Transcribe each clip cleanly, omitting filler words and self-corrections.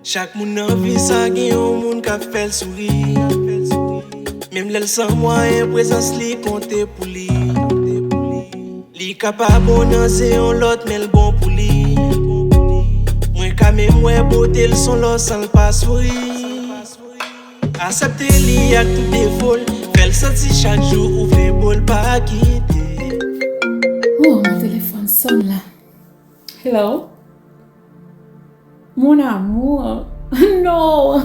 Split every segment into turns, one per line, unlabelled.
Chaque moun nan vi sa gen yon moun ka fel souri. Même l'el sans moyen présence li compte pour li. Li capable bon c'est on l'autre mais le bon pour li. Moi ka même ouais beauté le son l'autre sans pas sourire. Accepter li ak tout défaut, fait le senti chaque jour ouvre bol pas quitter.
Oh, mon téléphone sonne là. Hello? Mon amour. Non!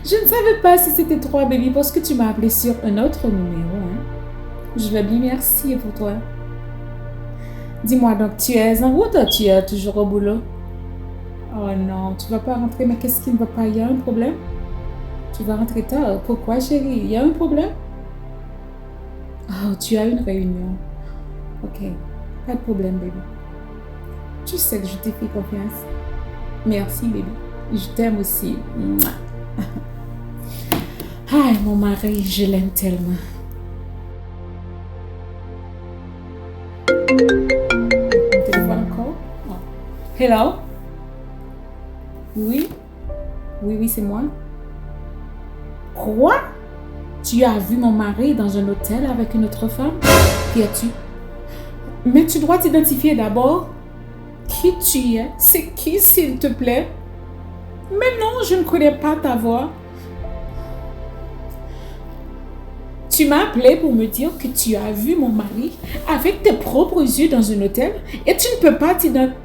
Je ne savais pas si c'était toi, baby, parce que tu m'as appelé sur un autre numéro. Hein? Je vais bien merci pour toi. Dis-moi donc, tu es en route ou tu es toujours au boulot? Oh non, tu vas pas rentrer, mais qu'est-ce qui ne va pas? Il y a un problème? Tu vas rentrer tard. Pourquoi, chérie? Il y a un problème? Oh, tu as une réunion. Ok, pas de problème, baby. Tu sais que je t'ai fait confiance. Merci, baby. Je t'aime aussi. Ah, mon mari, je l'aime tellement. Mon téléphone encore? Oh. Hello? Oui? Oui, c'est moi. Quoi? Tu as vu mon mari dans un hôtel avec une autre femme? Qui es-tu? Mais tu dois t'identifier d'abord. Qui tu es? C'est qui, s'il te plaît? Mais non, je ne connais pas ta voix. Tu m'as appelé pour me dire que tu as vu mon mari avec tes propres yeux dans un hôtel et tu ne peux pas t'identifier.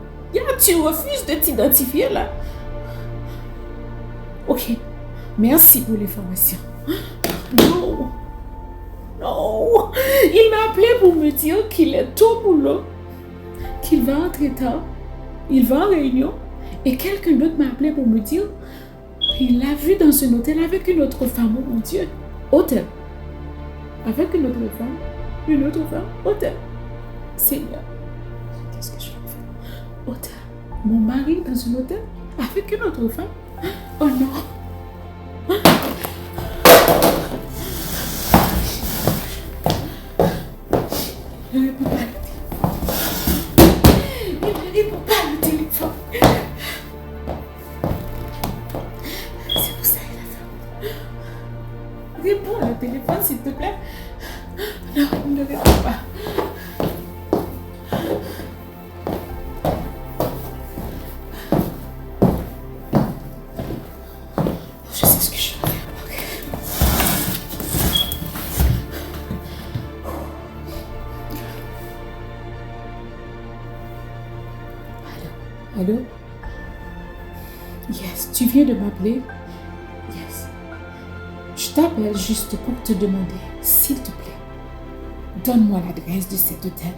Tu refuses de t'identifier là. Ok, merci pour l'information. Non, non. Il m'a appelé pour me dire qu'il est au boulot, qu'il va entrer tard, il va en réunion. Et quelqu'un d'autre m'a appelé pour me dire qu'il l'a vu dans un hôtel avec une autre femme. Oh mon Dieu. Hôtel. Avec une autre femme. Une autre femme. Hôtel. Seigneur. Qu'est-ce que je vais faire? Hôtel. Mon mari dans un hôtel avec une autre femme. Oh non. Il ne répond pas le téléphone. C'est pour ça qu'il a fait. Réponds le téléphone, s'il te plaît. Non, il ne répond pas. Je sais ce que je dois faire. Allô? Yes, tu viens de m'appeler? Yes. Je t'appelle juste pour te demander, s'il te plaît, donne-moi l'adresse de cet hôtel.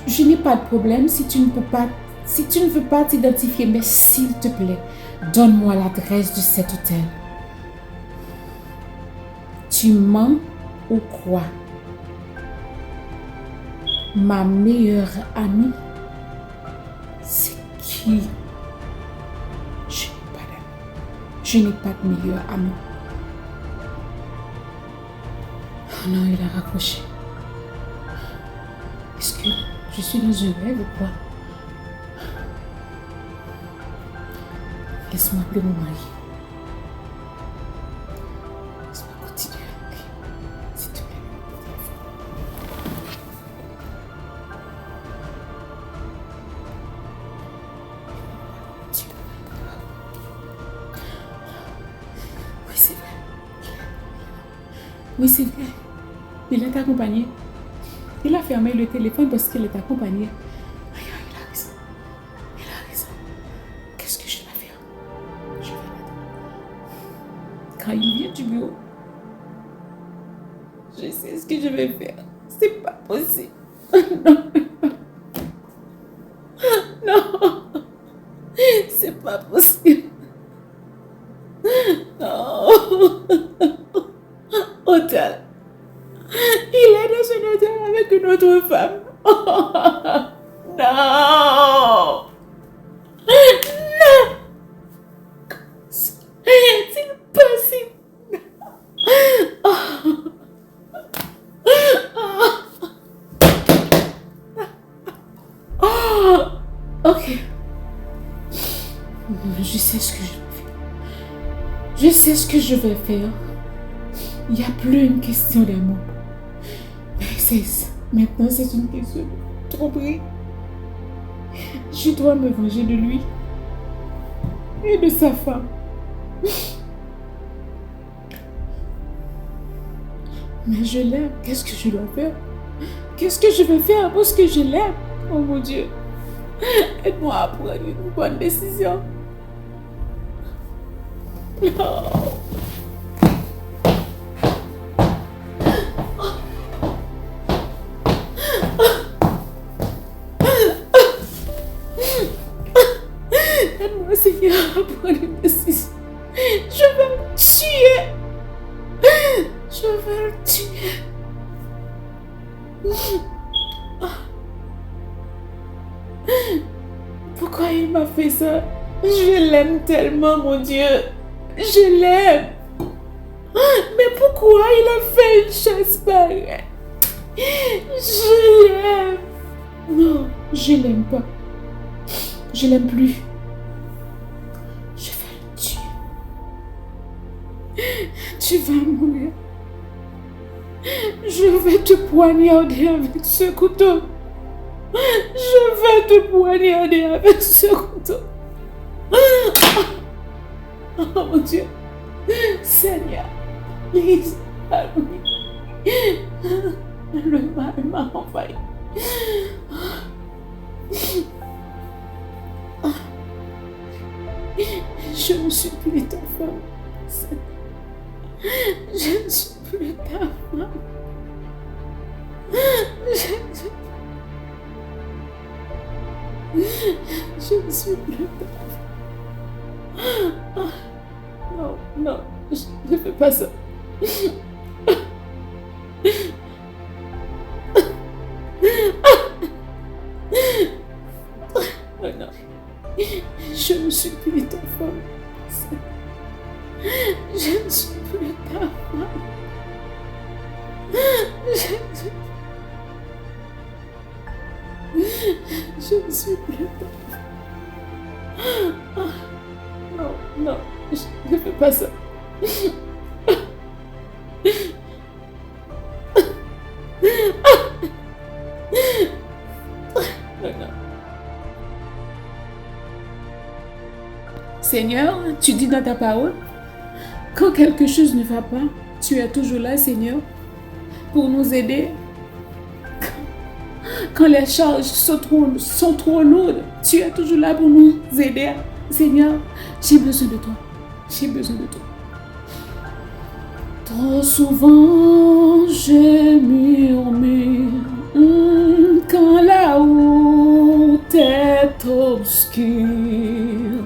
Je n'ai pas de problème si tu ne veux pas t'identifier, mais s'il te plaît, donne-moi l'adresse de cet hôtel. Tu mens ou quoi? Ma meilleure amie, c'est qui? Je n'ai pas d'amis. Je n'ai pas de meilleure amie. Oh non, il a raccroché. Est-ce que je suis dans un rêve ou quoi? Laisse-moi appeler mon mari. Laisse-moi continuer. S'il te plaît. Oui, c'est vrai. Oui, c'est vrai. Il est accompagné. Il a fermé le téléphone parce qu'il est accompagné. Il a raison. Il a raison. Qu'est-ce que je vais faire? Je vais l'attendre. Quand il vient du bureau, je sais ce que je vais faire. C'est pas possible. Non. Non. C'est pas possible. Non. Hôtel. Il est dans un hôtel avec une autre femme. Oh, non. Non. C'est possible. Oh. Oh. Ok. Je sais ce que je vais faire. Je sais ce que je vais faire. Il n'y a plus une question d'amour. Maintenant, c'est une question de tromperie. Je dois me venger de lui et de sa femme. Mais je l'aime. Qu'est-ce que je dois faire? Qu'est-ce que je vais faire parce que je l'aime? Oh mon Dieu. Aide-moi à prendre une bonne décision. Non. Aide-moi, Seigneur, à prendre une décision. Je vais le tuer. Je vais le tuer. Pourquoi il m'a fait ça? Je l'aime tellement, mon Dieu. Je l'aime. Mais pourquoi il a fait une chose pareille? Je l'aime. Non, je l'aime pas. Je l'aime plus. Je vais le tuer. Tu vas mourir. Je vais te poignarder avec ce couteau. Je vais te poignarder avec ce couteau. Oh mon Dieu. Seigneur, please, help me. Le mal m'a envahi. Je ne suis plus ta femme. Je ne suis plus ta femme. Je ne suis plus ta femme. Non, non, je ne fais pas ça. Non, non. Je ne suis plus ta femme. Je ne suis plus ta femme. Je ne suis plus ta femme. Non, non, je ne fais pas ça. Non, non. Seigneur, tu dis dans ta parole, quand quelque chose ne va pas, tu es toujours là, Seigneur, pour nous aider. Quand les charges sont trop lourdes, tu es toujours là pour nous aider. Seigneur, j'ai besoin de toi. J'ai besoin de toi. Trop souvent, je murmure quand la route est obscure.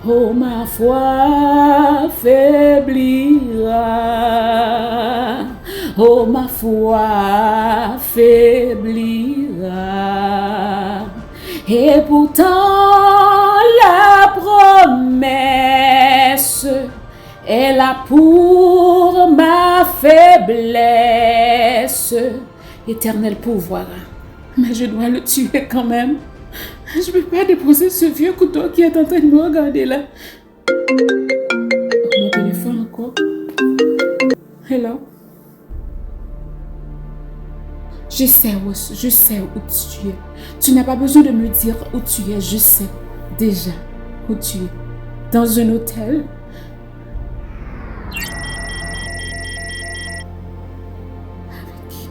Oh, ma foi faiblira. Oh, ma foi faiblira. Et pourtant, la promesse est là pour ma faiblesse. Éternel pouvoir. Mais je dois le tuer quand même. Je ne peux pas déposer ce vieux couteau qui est en train de me regarder là. Mon téléphone encore. Hello? Je sais où tu es. Tu n'as pas besoin de me dire où tu es. Je sais déjà où tu es. Dans un hôtel. Avec qui?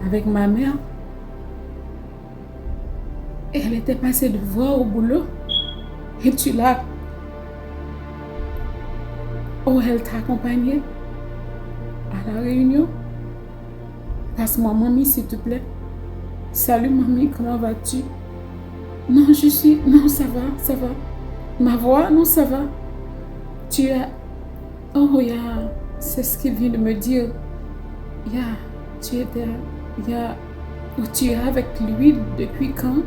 Avec ma mère. Elle était passée de voir au boulot. Et tu l'as... Oh, elle t'a accompagnée à la réunion. Passe-moi, mamie, s'il te plaît. Salut, mamie, comment vas-tu? Non, Non, ça va. Ma voix, non, ça va. Tu es... Oh, c'est ce qu'il vient de me dire. Tu étais... Oh, tu es avec lui depuis quand?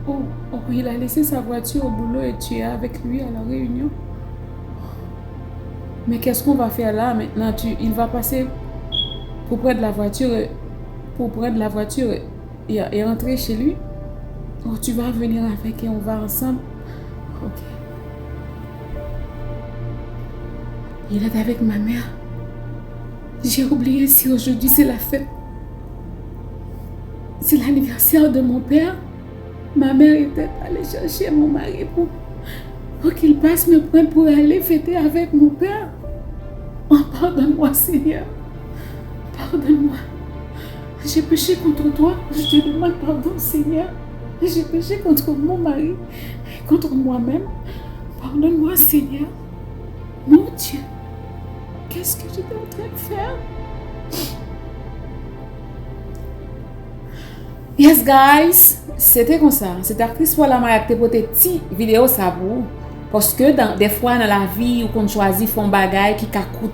Oh, il a laissé sa voiture au boulot et tu es avec lui à la réunion. Mais qu'est-ce qu'on va faire là maintenant? Il va passer pour près de la voiture pour prendre la voiture et rentrer chez lui. Oh, tu vas venir avec et on va ensemble. Ok. Il est avec ma mère. J'ai oublié si aujourd'hui c'est la fête. C'est l'anniversaire de mon père. Ma mère était allée chercher mon mari pour qu'il passe me prendre pour aller fêter avec mon père. Oh, pardonne-moi, Seigneur. Pardonne-moi. J'ai péché contre toi. Je te demande pardon, Seigneur. J'ai péché contre mon mari et contre moi-même. Pardonne-moi, Seigneur. Mon Dieu, qu'est-ce que j'étais en train de faire? Yes, guys, c'était comme ça. Cette actrice voilà m'a acté pour tes petites vidéos ça pour parce que des fois dans la vie où on choisit font bagaille qui coûte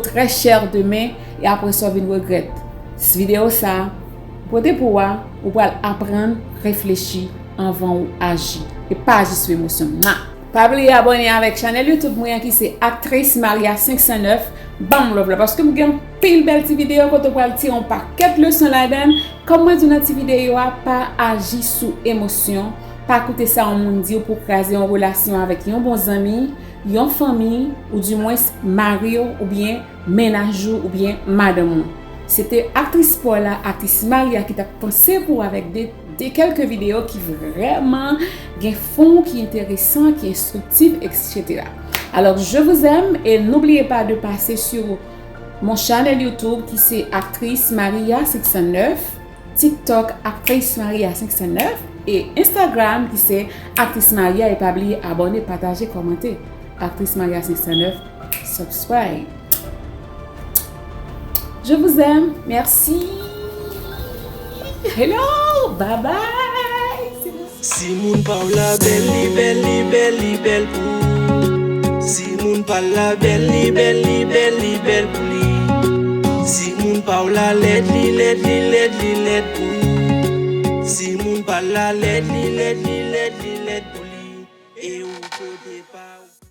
très cher demain et après ça vient regret. Cette vidéo ça pour apprendre, réfléchir avant ou agir et pas agir sur émotion. Pas oublier abonner avec chaîne YouTube moi qui c'est actrice Maria 509. Bam love parce que vous avez pile belle petite vidéo quand on va tirer un paquet de leçons là-dedans. Comme moi dans notre vidéo pas agir sous émotion, pas écouter ça en monde pour créer une relation avec un bon ami, une famille ou du moins mari ou bien ménage ou bien madame. C'était actrice Paula, actrice Maria qui t'a pensé pour avec des quelques vidéos qui vraiment font qui intéressant, qui instructif, etc. Alors, je vous aime et n'oubliez pas de passer sur mon channel YouTube qui c'est Actrice Maria 509, TikTok Actrice Maria 509 et Instagram qui c'est Actrice Maria et pas oublier abonner, partager, commenter. Actrice Maria 509, subscribe. Je vous aime, merci. Hello, bye bye.
Si moun parla belle pour. Si moun parla belle pour lui. Si moun parla let pour. Si moun parla let pour lui. Et ou côté pas.